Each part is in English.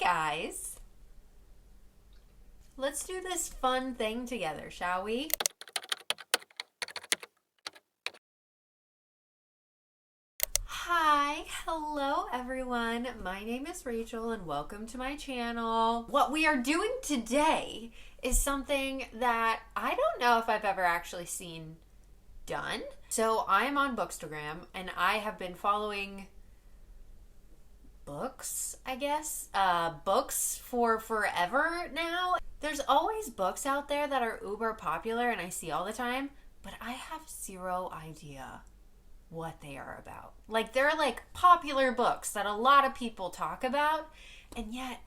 Guys, let's do this fun thing together, shall we? Hi, hello everyone. My name is Rachel and welcome to my channel. What we are doing today is something that I don't know if I've ever actually seen done. So I'm on Bookstagram and I have been following books, I guess, books for forever now. There's always books out there that are uber popular and I see all the time, but I have zero idea what they are about. Like, they're like popular books that a lot of people talk about, and yet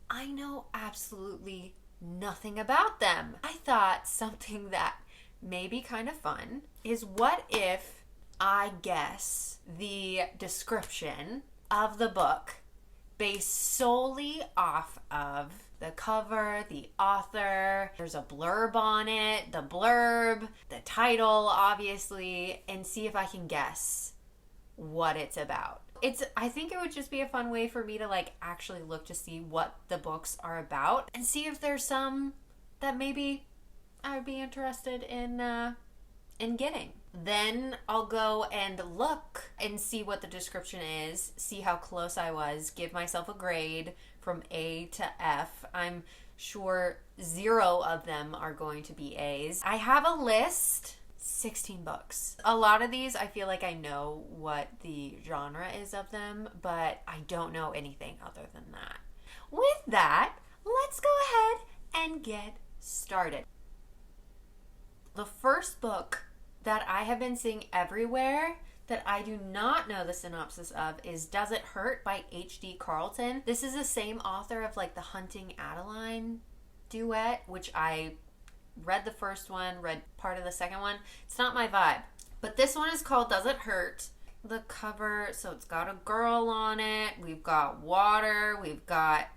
I know absolutely nothing about them. I thought something that may be kind of fun is, what if I guess the description of the book based solely off of the cover, the author, there's a blurb on it, the blurb, the title, obviously, and see if I can guess what it's about. I think it would just be a fun way for me to like actually look to see what the books are about and see if there's some that maybe I would be interested in getting. Then I'll go and look and see what the description is, see how close I was, give myself a grade from A to F. I'm sure 0 of them are going to be A's. I have a list, 16 books. A lot of these I feel like I know what the genre is of them, but I don't know anything other than that. With that, let's go ahead and get started. The first book that I have been seeing everywhere that I do not know the synopsis of is Does It Hurt by H.D. Carlton. This is the same author of like the Hunting Adeline duet, which I read the first one, read part of the second one. It's not my vibe. But this one is called Does It Hurt? The cover, so it's got a girl on it. We've got water. We've got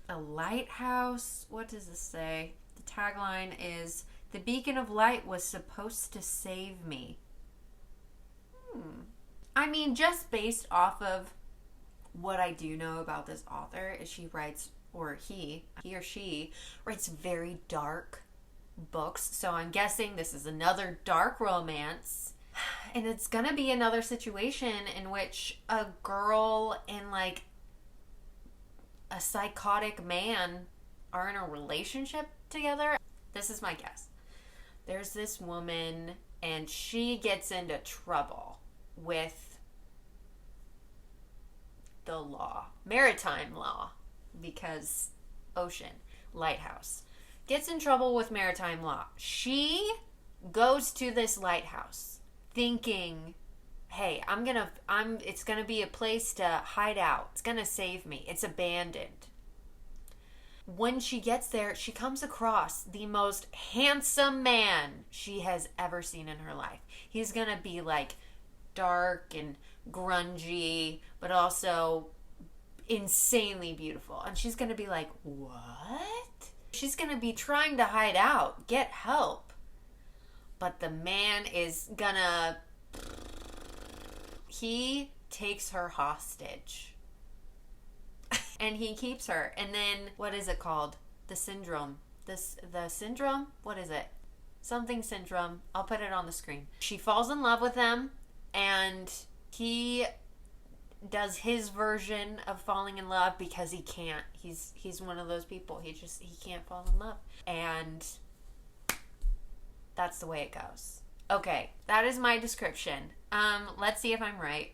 a lighthouse. What does this say? The tagline is, "The beacon of light was supposed to save me." I mean, just based off of what I do know about this author is she writes, or he or she writes very dark books. So I'm guessing this is another dark romance. And it's gonna be another situation in which a girl and like a psychotic man are in a relationship together. This is my guess. There's this woman and she gets into trouble with the law, maritime law, because ocean, lighthouse. Gets in trouble with maritime law. She goes to this lighthouse thinking, hey, it's gonna be a place to hide out. It's gonna save me. It's abandoned. When she gets there, she comes across the most handsome man she has ever seen in her life. He's gonna be like dark and grungy, but also insanely beautiful. And she's gonna be like, what? She's gonna be trying to hide out, get help. But the man is gonna... He takes her hostage. And he keeps her. And then, what is it called? The syndrome. The syndrome? What is it? Something syndrome. I'll put it on the screen. She falls in love with him, and he does his version of falling in love because he can't. He's one of those people. He can't fall in love. And that's the way it goes. Okay, that is my description. Let's see if I'm right.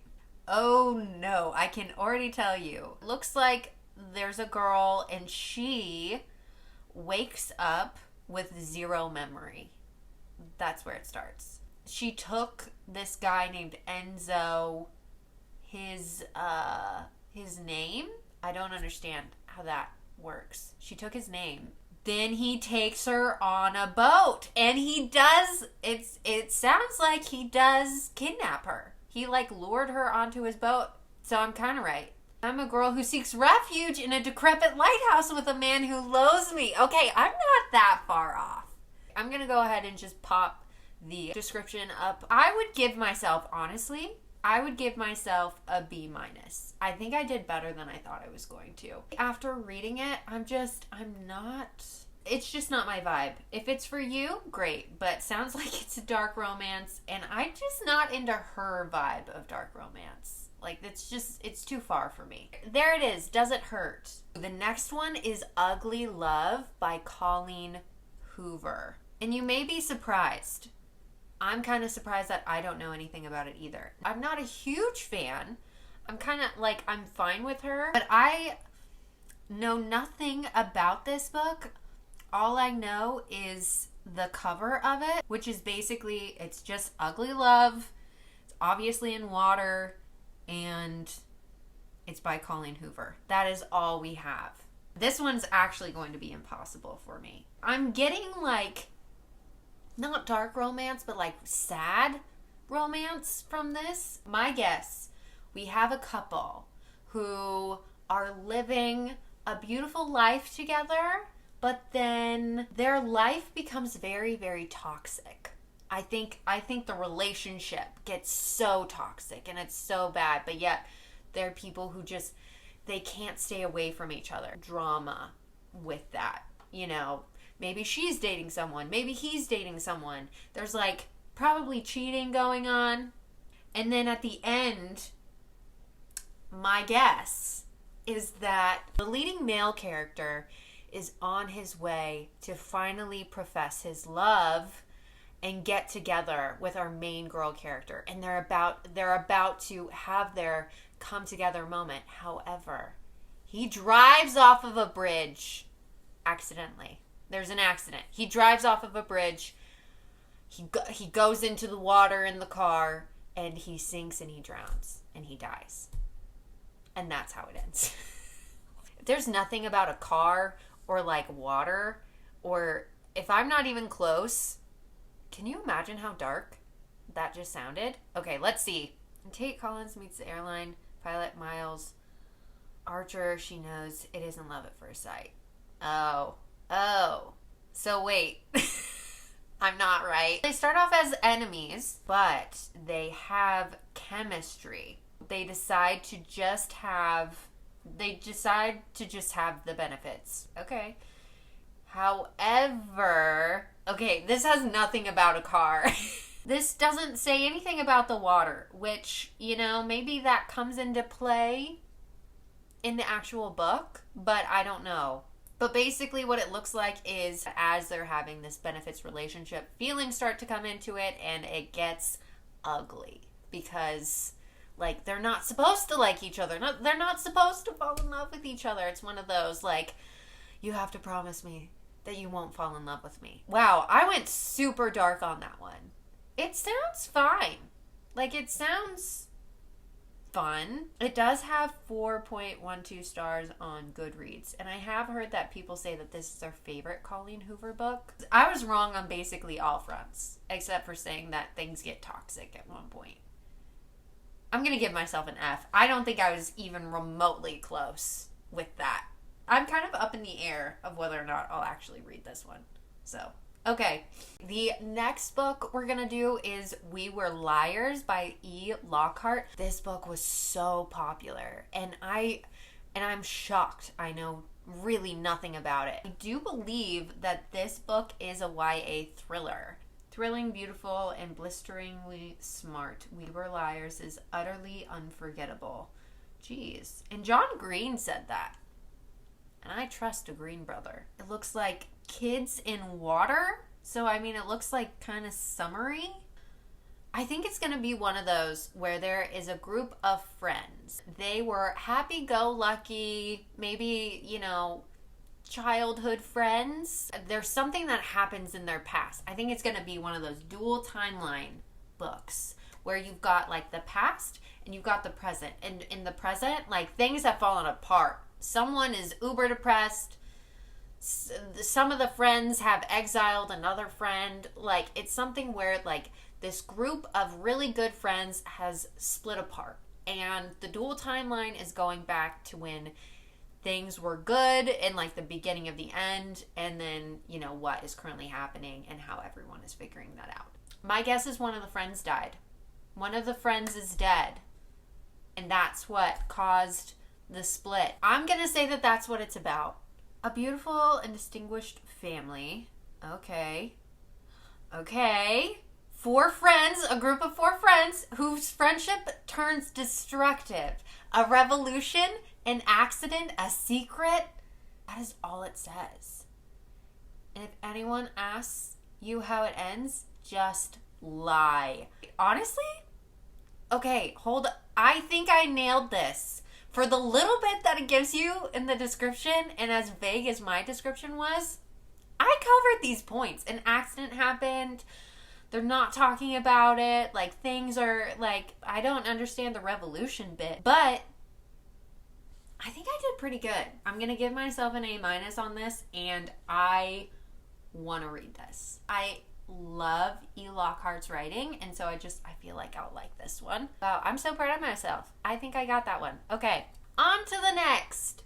Oh no, I can already tell you. Looks like there's a girl and she wakes up with 0 memory. That's where it starts. She took this guy named Enzo, his name. I don't understand how that works. She took his name. Then he takes her on a boat and he does, it sounds like he does kidnap her. He like lured her onto his boat. So I'm kind of right. I'm a girl who seeks refuge in a decrepit lighthouse with a man who loathes me. Okay, I'm not that far off. I'm going to go ahead and just pop the description up. I would give myself, honestly, I would give myself a B minus. I think I did better than I thought I was going to. After reading it, it's just not my vibe. If it's for you, great, but sounds like it's a dark romance, and I'm just not into her vibe of dark romance. Like, it's too far for me. There it is. Does It Hurt? The next one is Ugly Love by Colleen Hoover. And you may be surprised. I'm kind of surprised that I don't know anything about it either. I'm not a huge fan. I'm fine with her, but I know nothing about this book. All I know is the cover of it, which is basically, it's just ugly love. It's obviously in water, and it's by Colleen Hoover. That is all we have. This one's actually going to be impossible for me. I'm getting not dark romance, but sad romance from this. My guess, we have a couple who are living a beautiful life together, but then their life becomes very, very toxic. I think the relationship gets so toxic and it's so bad, but yet there are people who just, they can't stay away from each other. Drama with that, maybe she's dating someone, maybe he's dating someone. There's probably cheating going on. And then at the end, my guess is that the leading male character is on his way to finally profess his love and get together with our main girl character. And they're about to have their come together moment. However, he drives off of a bridge accidentally. There's an accident. He drives off of a bridge. He goes into the water in the car, and he sinks and he drowns and he dies. And that's how it ends. There's nothing about a car or water, or if I'm not even close, can you imagine how dark that just sounded? Okay, let's see. Tate Collins meets the airline pilot Miles Archer. She knows it isn't love at first sight. Oh. So wait. I'm not right. They start off as enemies, but they have chemistry. They decide to just have the benefits. Okay. However, okay, this has nothing about a car. This doesn't say anything about the water, which, maybe that comes into play in the actual book, but I don't know. But basically what it looks like is as they're having this benefits relationship, feelings start to come into it, and it gets ugly because they're not supposed to like each other. They're not supposed to fall in love with each other. It's one of those you have to promise me that you won't fall in love with me. Wow, I went super dark on that one. It sounds fine. It sounds fun. It does have 4.12 stars on Goodreads, and I have heard that people say that this is their favorite Colleen Hoover book. I was wrong on basically all fronts, except for saying that things get toxic at one point. I'm going to give myself an F. I don't think I was even remotely close with that. I'm kind of up in the air of whether or not I'll actually read this one. So, okay. The next book we're going to do is We Were Liars by E. Lockhart. This book was so popular, and I'm shocked. I know really nothing about it. I do believe that this book is a YA thriller. Thrilling, beautiful, and blisteringly smart. We Were Liars is utterly unforgettable. Jeez. And John Green said that. And I trust a Green brother. It looks like kids in water. So, it looks kind of summery. I think it's going to be one of those where there is a group of friends. They were happy-go-lucky, maybe, childhood friends. There's something that happens in their past. I think it's going to be one of those dual timeline books where you've got the past and you've got the present. And in the present, things have fallen apart. Someone is uber depressed. Some of the friends have exiled another friend. It's something where this group of really good friends has split apart. And the dual timeline is going back to when things were good and the beginning of the end, and then what is currently happening and how everyone is figuring that out. My guess is one of the friends died. One of the friends is dead. And that's what caused the split. I'm going to say that that's what it's about. A beautiful and distinguished family. Okay. 4 friends, a group of 4 friends whose friendship turns destructive. A revolution, an accident, a secret. That is all it says. And if anyone asks you how it ends, just lie. Honestly? Okay, I think I nailed this. For the little bit that it gives you in the description, and as vague as my description was, I covered these points. An accident happened. They're not talking about it. Like, things are, like, I don't understand the revolution bit. But I think I did pretty good. I'm going to give myself an A- on this, and I want to read this. I love E. Lockhart's writing, and so I feel like I'll like this one. Wow, I'm so proud of myself. I think I got that one. Okay, on to the next.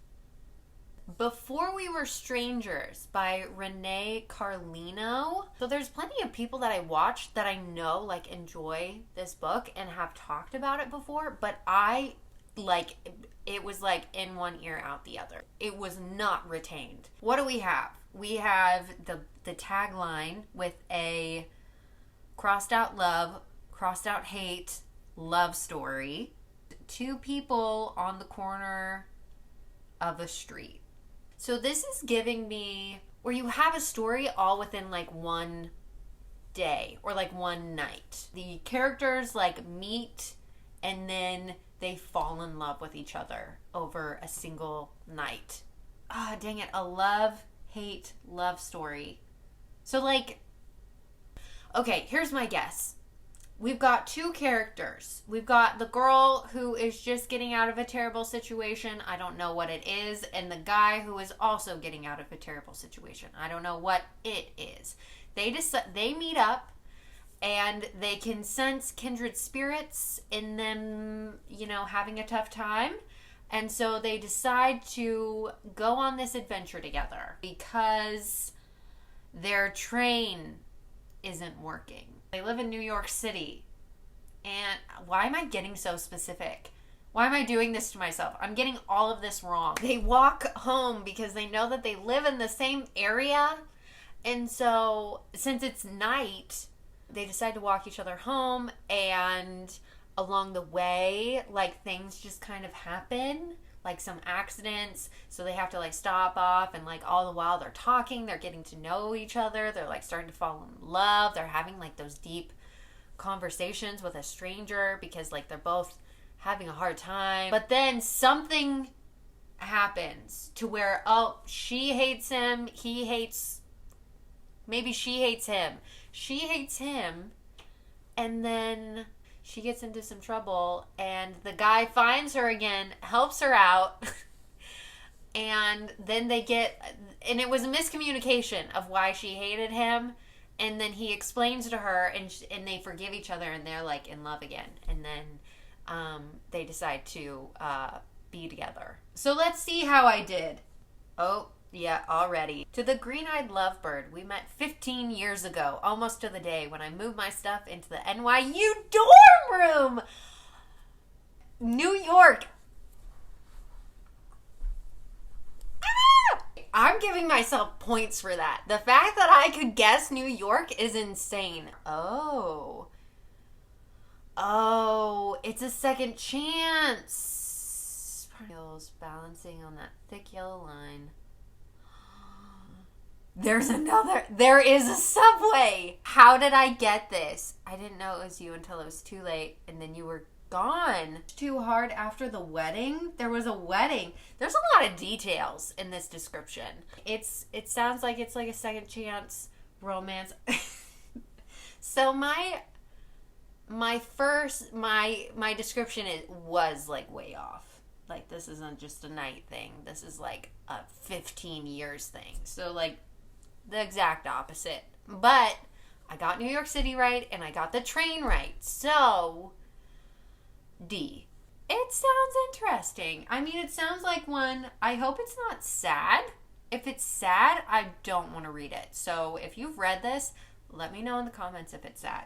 Before We Were Strangers by Renee Carlino. So there's plenty of people that I watched that I know like enjoy this book and have talked about it before, but it was like in one ear out the other. It was not retained. What do we have? We have the tagline with a crossed out love, crossed out hate love story. 2 people on the corner of a street. So this is giving me where you have a story all within like one day or like one night. The characters like meet and then they fall in love with each other over a single night. Ah, dang it. A love-hate love story. So like, okay, here's my guess. We've got 2 characters. We've got the girl who is just getting out of a terrible situation. I don't know what it is. And the guy who is also getting out of a terrible situation. I don't know what it is. They meet up and they can sense kindred spirits in them, having a tough time. And so they decide to go on this adventure together because their train isn't working. They live in New York City. And why am I getting so specific? Why am I doing this to myself? I'm getting all of this wrong. They walk home because they know that they live in the same area. And so since it's night, they decide to walk each other home. And along the way, like things just kind of happen. Like some accidents. So they have to like stop off and like all the while they're talking, they're getting to know each other. They're like starting to fall in love. They're having like those deep conversations with a stranger because like they're both having a hard time. But then something happens to where, she hates him. Maybe she hates him. She hates him. And then she gets into some trouble and the guy finds her again, helps her out. And then and it was a miscommunication of why she hated him. And then he explains to her and they forgive each other and they're like in love again. And then they decide to be together. So let's see how I did. Oh, yeah, already. To the green-eyed lovebird, we met 15 years ago, almost to the day when I moved my stuff into the NYU dorm room. New York. I'm giving myself points for that. The fact that I could guess New York is insane. Oh, it's a second chance. Balancing on that thick yellow line. There is a subway. How did I get this? I didn't know it was you until it was too late, and then you were gone. Too hard after the wedding? There was a wedding. There's a lot of details in this description. It sounds like it's like a second chance romance. So my description was like way off. Like, this isn't just a night thing. This is like a 15 years thing. So like the exact opposite. But I got New York City right and I got the train right. So D. It sounds interesting. I mean, it sounds like one. I hope it's not sad. If it's sad, I don't want to read it. So if you've read this, let me know in the comments if it's sad.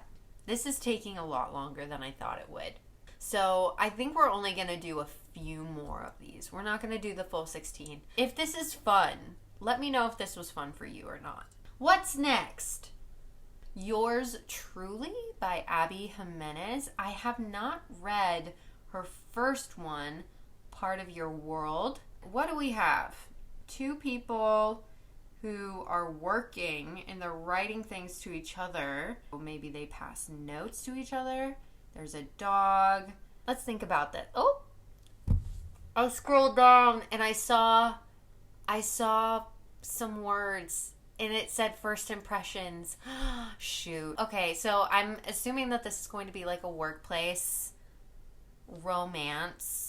This is taking a lot longer than I thought it would. So I think we're only going to do a few more of these. We're not going to do the full 16. If this is fun, let me know if this was fun for you or not. What's next? Yours Truly by Abby Jimenez. I have not read her first one, Part of Your World. What do we have? Two people who are working and they're writing things to each other. Maybe they pass notes to each other. There's a dog. Let's think about that. Oh, I scrolled down and I saw some words and it said first impressions. Shoot. Okay, so I'm assuming that this is going to be like a workplace romance.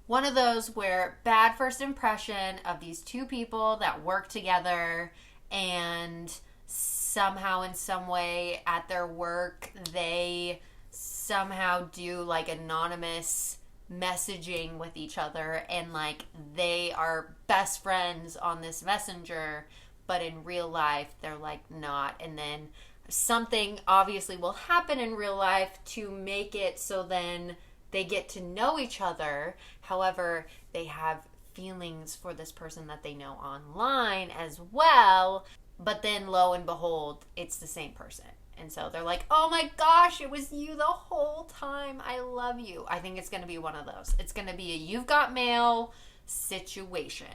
One of those where bad first impression of these two people that work together, and somehow in some way at their work they somehow do like anonymous messaging with each other, and like they are best friends on this messenger, but in real life they're like not, and then something obviously will happen in real life to make it so then they get to know each other. However, they have feelings for this person that they know online as well. But then lo and behold, it's the same person. And so they're like, oh my gosh, it was you the whole time. I love you. I think it's going to be one of those. It's going to be a You've Got Mail situation.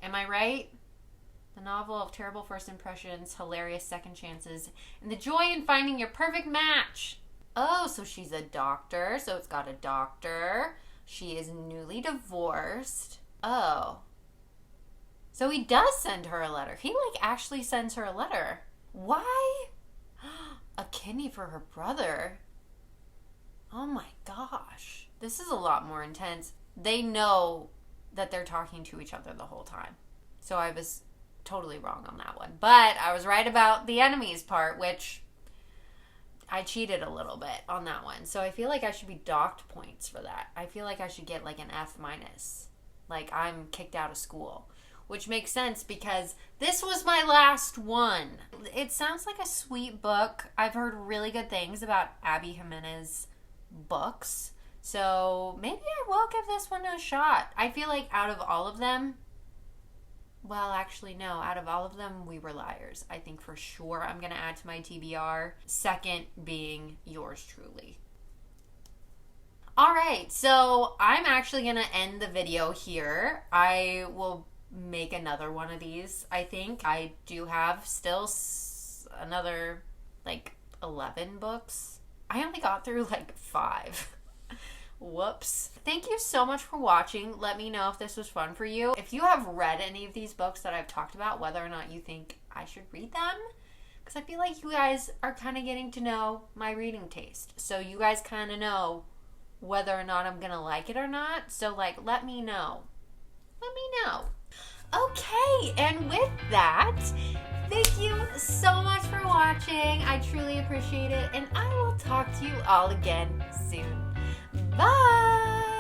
Am I right? The novel of terrible first impressions, hilarious second chances, and the joy in finding your perfect match. Oh, so she's a doctor. So it's got a doctor. She is newly divorced. Oh. So he does send her a letter. He like actually sends her a letter. Why? A kidney for her brother. Oh my gosh. This is a lot more intense. They know that they're talking to each other the whole time. So I was totally wrong on that one. But I was right about the enemies part, which I cheated a little bit on that one. So I feel like I should be docked points for that. I feel like I should get like an F-. Like I'm kicked out of school. Which makes sense because this was my last one. It sounds like a sweet book. I've heard really good things about Abby Jimenez books. So maybe I will give this one a shot. I feel like out of all of them, well, actually, no. Out of all of them, We Were Liars. I think for sure I'm going to add to my TBR. Second being Yours Truly. All right, so I'm actually going to end the video here. I will make another one of these, I think. I do have still another, like, 11 books. I only got through, like, 5. Whoops. Thank you so much for watching. Let me know if this was fun for you. If you have read any of these books that I've talked about, whether or not you think I should read them, because I feel like you guys are kind of getting to know my reading taste. So you guys kind of know whether or not I'm going to like it or not. So, like, let me know. Let me know. Okay, and with that, thank you so much for watching. I truly appreciate it, and I will talk to you all again soon. Bye!